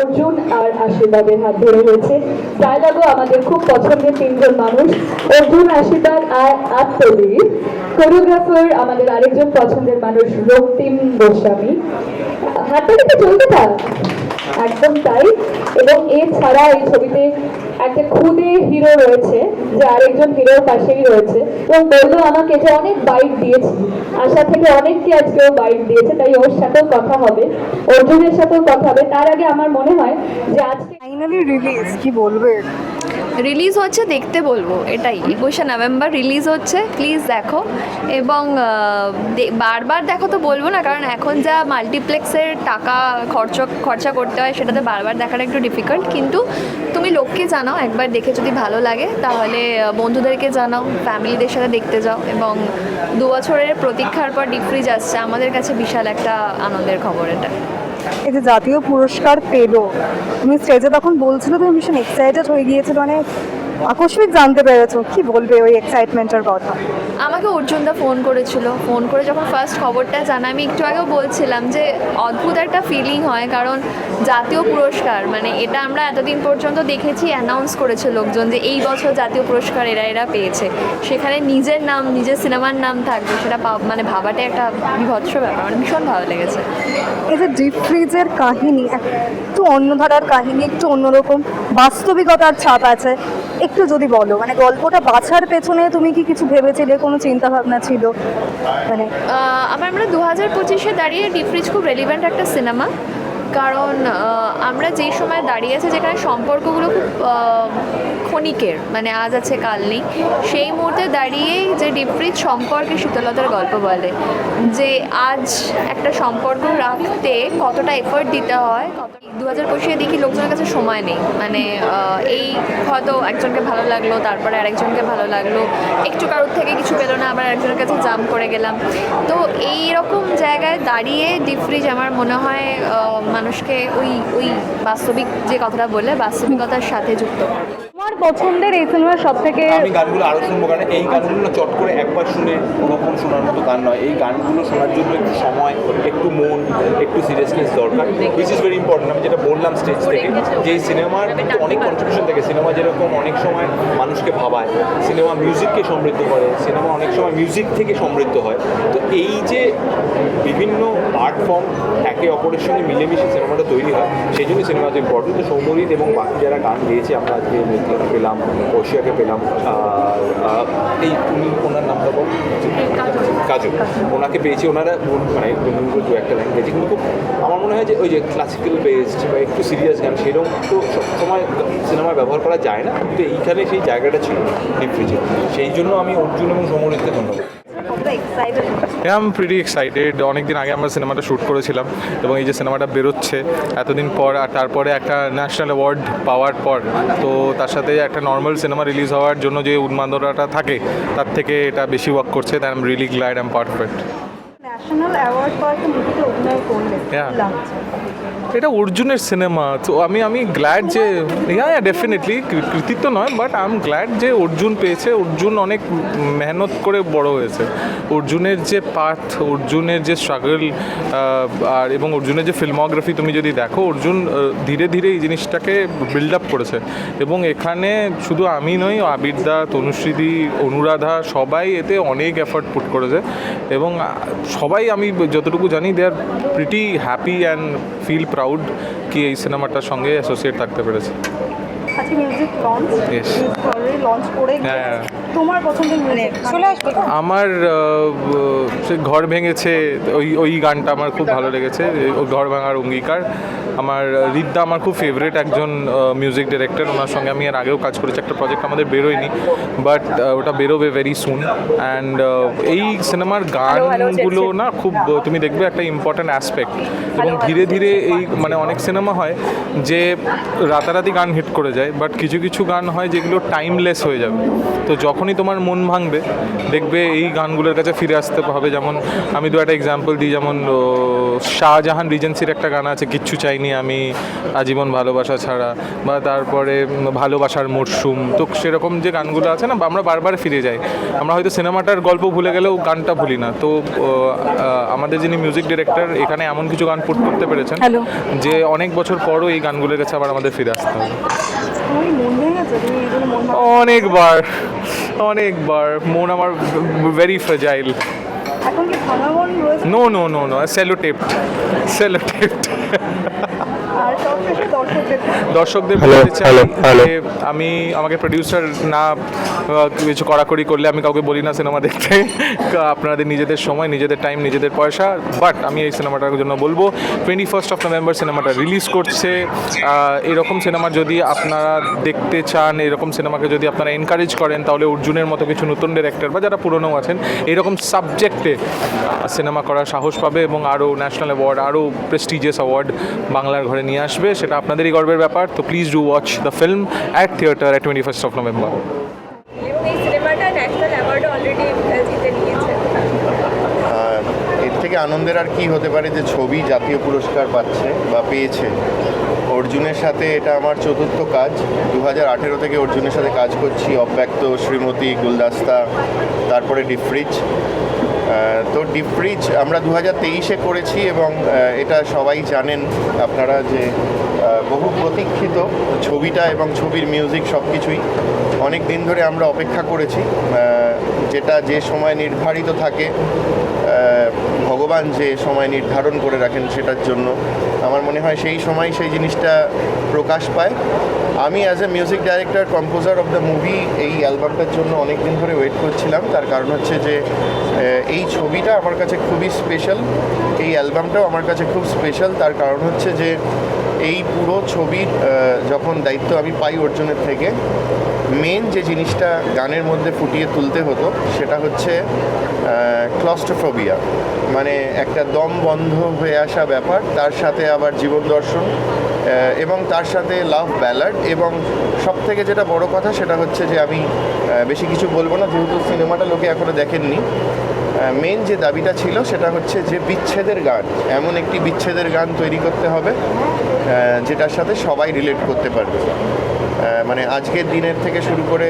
অর্জুন আর আশীর্বাদের হাত ধরে হয়েছে। ডায়লগও আমাদের খুব পছন্দের তিনজন মানুষ, অর্জুন, আশীর্বাদ আর আত্মদীপ। কোরিওগ্রাফার আমাদের আরেকজন পছন্দের মানুষ রক্তিম গোস্বামী। হাতটা কিন্তু চলতে থাক, একদম তাই। এবং এছাড়া এই ছবিতে একটা খুদে হিরো রয়েছে, যে আরেকজন হিরোর পাশেই রয়েছে এবং বললো আমাকে যে অনেক বাইট দিয়েছি, আশা থেকে অনেককে আজকেও বাইট দিয়েছে, তাই ওর সাথেও কথা হবে, অর্জুনের সাথেও কথা হবে। তার আগে আমার মনে হয় যে আজকে ফাইনালি রিলিজ, কি বলবে? রিলিজ হচ্ছে, দেখতে বলবো এটাই। 21শে নভেম্বর রিলিজ হচ্ছে, প্লিজ দেখো। এবং বারবার দেখো তো বলবো না, কারণ এখন যা মাল্টিপ্লেক্সের টাকা খরচা করতে হয় সেটাতে বারবার দেখাটা একটু ডিফিকাল্ট। কিন্তু তুমি লোককে জানাও, একবার দেখে যদি ভালো লাগে তাহলে বন্ধুদেরকে জানাও, ফ্যামিলিদের সাথে দেখতে যাও। এবং 2 বছরের প্রতীক্ষার পর ডিপ ফ্রিজ আসছে, আমাদের কাছে বিশাল একটা আনন্দের খবর এটা। এই যে জাতীয় পুরস্কার পেলো, তুমি স্টেজে তখন বলছিল তুমি ভীষণ এক্সাইটেড হয়ে গিয়েছিল, মানে আকস্মিক জানতে পেরেছো, কি বলবে ওই এক্সাইটমেন্টের কথা? আমাকে অর্জুনদা ফোন করেছিল, ফোন করে যখন ফার্স্ট খবরটা জানা, আমি একটু আগেও বলছিলাম যে অদ্ভুত একটা ফিলিং হয়, কারণ জাতীয় পুরস্কার মানে এটা আমরা এতদিন পর্যন্ত দেখেছি অ্যানাউন্স করেছে লোকজন যে এই বছর জাতীয় পুরস্কার এরা পেয়েছে, সেখানে নিজের নাম, নিজের সিনেমার নাম থাকবে, সেটা মানে ভাবাটা একটা বিভৎস ব্যাপার, মানে ভীষণ ভালো লেগেছে। এই যে ডিপ ফ্রিজের কাহিনী একটু অন্য ধারার কাহিনী, একটু অন্যরকম বাস্তবিকতার ছাপ আছে, একটু যদি বলো, মানে গল্পটা বাছার পেছনে তুমি কি কিছু ভেবেছিলে, কোনো চিন্তা ভাবনা ছিল? মানে আমার মনে হয় 2025-এ দাঁড়িয়ে ডিপ ফ্রিজ খুব রেলিভেন্ট একটা সিনেমা, কারণ আমরা যেই সময় দাঁড়িয়ে আছি যেখানে সম্পর্কগুলো খুব ক্ষণিকের, মানে আজ আছে কাল নেই, সেই মুহূর্তে দাঁড়িয়েই যে ডিপ ফ্রিজ সম্পর্কে শীতলতার গল্প বলে, যে আজ একটা সম্পর্ক রাখতে কতটা এফোর্ট দিতে হয়। 2025-এ দেখি লোকজনের কাছে সময় নেই, মানে এই হয়তো একজনকে ভালো লাগলো, তারপরে আরেকজনকে ভালো লাগলো, একটু কারোর থেকে কিছু পেলো না, আবার একজনের কাছে জাম্প করে গেলাম। তো এই রকম জায়গায় দাঁড়িয়ে ডিপ ফ্রিজ আমার মনে হয় মানুষকে ওই বাস্তবিক যে কথাটা বললে বাস্তবিকতার সাথে যুক্ত করে। তোমার পছন্দের এই সিনেমার সব থেকে আমি গানগুলো আরও শুনবো, কারণ এই গানগুলো চট করে একবার শুনে কোনোক্ষণ শোনার মতো গান নয়। এই গানগুলো শোনার জন্য একটু সময়, একটু মন, একটু সিরিয়াসনেস দরকার, উইচ ইজ ভেরি ইম্পর্টেন্ট। আমি যেটা বললাম স্টেজ থেকে, যে এই সিনেমার কিন্তু অনেক কন্ট্রিবিউশন থাকে। সিনেমা যেরকম অনেক সময় মানুষকে ভাবায়, সিনেমা মিউজিককে সমৃদ্ধ করে, সিনেমা অনেক সময় মিউজিক থেকে সমৃদ্ধ হয়। তো এই যে বিভিন্ন আর্ট ফর্ম একে অপরের সঙ্গে মিলেমিশে সিনেমাটা তৈরি হয়, সেই জন্য সিনেমাটা ইম্পর্টেন্ট। তো সৌমরিত এবং বাকি যারা গান গেয়েছে, আমরা আজকে মৃত্যুকে পেলাম, ঐশিয়াকে পেলাম, এই তুমি ওনার নামটা বল, কাজু, ওনাকে পেয়েছি। ওনারা মানে দু একটা লাইন গেয়েছে, কিন্তু খুব আমার মনে হয় যে ওই যে ক্লাসিক্যাল বেসড বা একটু সিরিয়াস গান সেরকম তো সবসময় সিনেমায় ব্যবহার করা যায় না, কিন্তু এইখানে সেই জায়গাটা ছিল ডিপ ফ্রিজে। সেই জন্য আমি অর্জুন এবং সৌমরিতকে ধন্যবাদ। I am pretty excited. অনেকদিন আগে আমরা সিনেমাটা শ্যুট করেছিলাম এবং এই যে সিনেমাটা বেরোচ্ছে এতদিন পর, আর তারপরে একটা ন্যাশনাল অ্যাওয়ার্ড পাওয়ার পর, তো তার সাথে একটা নর্মাল সিনেমা রিলিজ হওয়ার জন্য যে উন্মাদনাটা থাকে তার থেকে এটা বেশি ওয়ার্ক করছে। তাই I am really glad, I am perfect. National award পাওয়া একটা মুভিতে অভিনয় করলে Yeah. লাগছে? এটা অর্জুনের সিনেমা, তো আমি গ্ল্যাড যে ডেফিনেটলি কৃতিত্ব নয়, বাট আই এম গ্ল্যাড যে অর্জুন পেয়েছে। অর্জুন অনেক মেহনত করে বড় হয়েছে। অর্জুনের যে পাথ, অর্জুনের যে স্ট্রাগল, আর এবং অর্জুনের যে ফিল্মোগ্রাফি তুমি যদি দেখো, অর্জুন ধীরে ধীরে এই জিনিসটাকে বিল্ড আপ করেছে। এবং এখানে শুধু আমি নই, আবিরদা, তনুশ্রীদি, অনুরাধা, সবাই এতে অনেক এফর্ট পুট করেছে। এবং সবাই, আমি যতটুকু জানি, they are pretty happy and feel proud কি এই সিনেমাটার সঙ্গে অ্যাসোসিয়েট থাকতে পেরেছে। আজকে music launch, Yes. Already launch করে হ্যাঁ। তোমার পছন্দের মিউজিক চলে আসবে? আমার সে ঘর ভেঙেছে, ওই গানটা আমার খুব ভালো লেগেছে, ওই ঘর ভাঙার অঙ্গীকার। আমার রিদ্দা আমার খুব ফেভারিট একজন মিউজিক ডিরেক্টর, ওনার সঙ্গে আমি এর আগেও কাজ করেছি। একটা প্রজেক্ট আমাদের বেরোয়নি, বাট ওটা বেরোবে ভেরি সুন। অ্যান্ড এই সিনেমার গানগুলো না খুব, তুমি দেখবে একটা ইম্পর্ট্যান্ট অ্যাসপেক্ট। এবং ধীরে ধীরে এই মানে অনেক সিনেমা হয় যে রাতারাতি গান হিট করে যায়, যায়, বাট কিছু কিছু গান হয় যেগুলো টাইমলেস হয়ে যাবে। তো যখনই তোমার মন ভাঙবে দেখবে এই গানগুলোর কাছে ফিরে আসতে হবে। যেমন আমি দু একটা এক্সাম্পল দিই, যেমন শাহজাহান রিজেন্সির একটা গান আছে কিচ্ছু চাইনি আমি আজীবন ভালোবাসা ছাড়া, বা তারপরে ভালোবাসার মরশুম। তো সেরকম যে গানগুলো আছে না, আমরা বারবার ফিরে যাই। আমরা হয়তো সিনেমাটার গল্প ভুলে গেলেও গানটা ভুলি না। তো আমাদের যিনি মিউজিক ডিরেক্টর এখানে এমন কিছু গান পুট করতে পেরেছেন Hello. যে অনেক বছর পরও এই গানগুলোর কাছে আবার আমাদের ফিরে আসতে হবে। তোমার মন ভেঙে গেছে, তুমি এই জন্য মন অনেকবার মন আমার ভেরি ফ্রেজাইল। এখন কি ভাঙা মন রয়েছে? নো সেলোটেপড। আর সবশেষে দর্শকদের বলতে চাই যে আমাকে প্রডিউসার না কিছু কড়াকড়ি করলে আমি কাউকে বলি না সিনেমা দেখতে। আপনাদের নিজেদের সময়, নিজেদের টাইম, নিজেদের পয়সা। বাট আমি এই সিনেমাটার জন্য বলবো 21 নভেম্বর সিনেমাটা রিলিজ করছে। এরকম সিনেমা যদি আপনারা দেখতে চান, এরকম সিনেমাকে যদি আপনারা এনকারেজ করেন, তাহলে অর্জুনের মতো কিছু নতুন ডিরেক্টর বা যারা পুরনো আছেন এরকম সাবজেক্টে সিনেমা করার সাহস পাবে এবং আরও ন্যাশনাল অ্যাওয়ার্ড, আরও প্রেস্টিজিয়াস অ্যাওয়ার্ড বাংলার ঘরে নিয়ে আসবে। সেটা আপনাদেরই গর্বের ব্যাপার। তো please do watch the film at theatre at 21 November. এবং এই সিনেমাটা ন্যাশনাল অ্যাওয়ার্ডও অলরেডি জিতে নিয়েছে। এর থেকে আনন্দের আর কি হতে পারে যে ছবি জাতীয় পুরস্কার পাচ্ছে বা পেয়েছে। অর্জুনের সাথে এটা আমার চতুর্থ কাজ। 2018 থেকে অর্জুনের সাথে কাজ করছি। অব্যক্ত, শ্রীমতী, গুলদাস্তা, তারপরে ডিফ্রিজ। তো ডিফ্রিজ আমরা 2023-এ করেছি এবং এটা সবাই জানেন আপনারা যে বহু প্রতীক্ষিত ছবিটা এবং ছবির মিউজিক সব কিছুই অনেক দিন ধরে আমরা অপেক্ষা করেছি। যেটা যে সময় নির্ধারিত থাকে, ভগবান যে সময় নির্ধারণ করে রাখেন সেটার জন্য আমার মনে হয় সেই সময় সেই জিনিসটা প্রকাশ পায়। আমি as a music director, composer of the movie এই অ্যালবামটার জন্য অনেক দিন ধরে ওয়েট করছিলাম। তার কারণ হচ্ছে যে এই ছবিটা আমার কাছে খুবই স্পেশাল, এই অ্যালবামটাও আমার কাছে খুব স্পেশাল। তার কারণ হচ্ছে যে এই পুরো ছবির যখন দায়িত্ব আমি পাই অর্জুনের থেকে, মেন যে জিনিসটা গানের মধ্যে ফুটিয়ে তুলতে হতো সেটা হচ্ছে ক্লস্ট্রোফোবিয়া, মানে একটা দম বন্ধ হয়ে আসা ব্যাপার, তার সাথে আবার জীবন দর্শন এবং তার সাথে লাভ ব্যালাড। এবং সব থেকে যেটা বড় কথা সেটা হচ্ছে যে আমি বেশি কিছু বলবো না যেহেতু সিনেমাটা লোকে এখনও দেখেননি। মেন যে দাবিটা ছিল সেটা হচ্ছে যে বিচ্ছেদের গান, এমন একটি বিচ্ছেদের গান তৈরি করতে হবে যেটার সাথে সবাই রিলেট করতে পারবে। মানে আজকের দিনের থেকে শুরু করে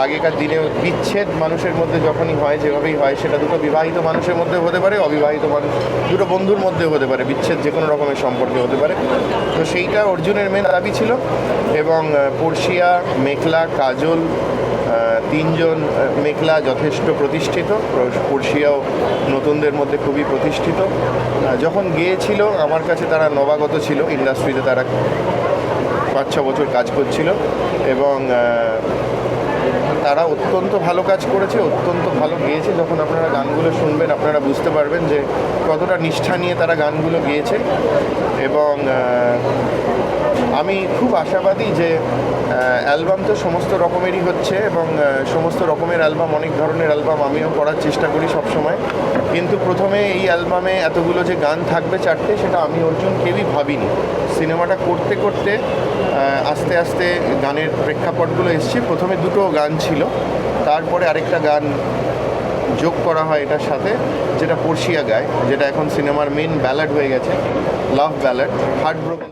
আগেকার দিনেও বিচ্ছেদ মানুষের মধ্যে যখনই হয়, যেভাবেই হয়, সেটা দুটো বিবাহিত মানুষের মধ্যে হতে পারে, অবিবাহিত মানুষ, দুটো বন্ধুর মধ্যে হতে পারে, বিচ্ছেদ যে কোনো রকমের সম্পর্কে হতে পারে। তো সেইটা অর্জুনের মেন দাবি ছিল। এবং পর্ষিয়া, মেঘলা, কাজল, তিনজন, মেঘলা যথেষ্ট প্রতিষ্ঠিত, পর্ষিয়াও নতুনদের মধ্যে খুবই প্রতিষ্ঠিত। যখন গিয়েছিল আমার কাছে তারা নবাগত ছিল, ইন্ডাস্ট্রিতে তারা 5-6 বছর কাজ করছিল এবং তারা অত্যন্ত ভালো কাজ করেছে, অত্যন্ত ভালো গেয়েছে। যখন আপনারা গানগুলো শুনবেন আপনারা বুঝতে পারবেন যে কতটা নিষ্ঠা নিয়ে তারা গানগুলো গেয়েছে। এবং আমি খুব আশাবাদী যে অ্যালবাম তো সমস্ত রকমেরই হচ্ছে এবং সমস্ত রকমের অ্যালবাম, অনেক ধরনের অ্যালবাম আমিও করার চেষ্টা করি সব সময়। কিন্তু প্রথমে এই অ্যালবামে এতগুলো যে গান থাকবে 4টে, সেটা আমি অর্জুন কেউই ভাবিনি। সিনেমাটা করতে করতে আস্তে আস্তে গানের প্রেক্ষাপটগুলো এসছে। প্রথমে 2টো গান ছিল, তারপরে আরেকটা গান যোগ করা হয় এটার সাথে, যেটা পর্ষিয়া গায়, যেটা এখন সিনেমার মেন ব্যালাড হয়ে গেছে, লাভ ব্যালাড, হার্ট ব্রোকেন।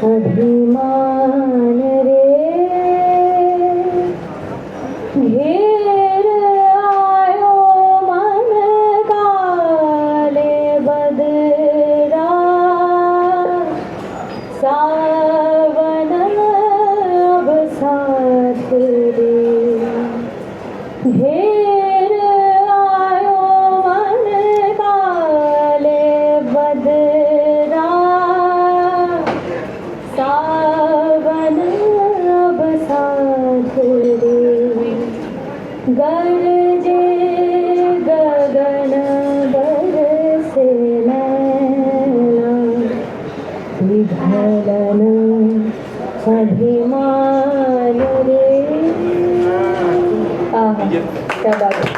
अभिमान रे घेर आयो मन काले बदरा सावन अब साथ रे घेर आयो मन काले बदरा सावन अब साथ रे गरजे गगन बरसे नैना विघलन अभिमान रे क्या बात है।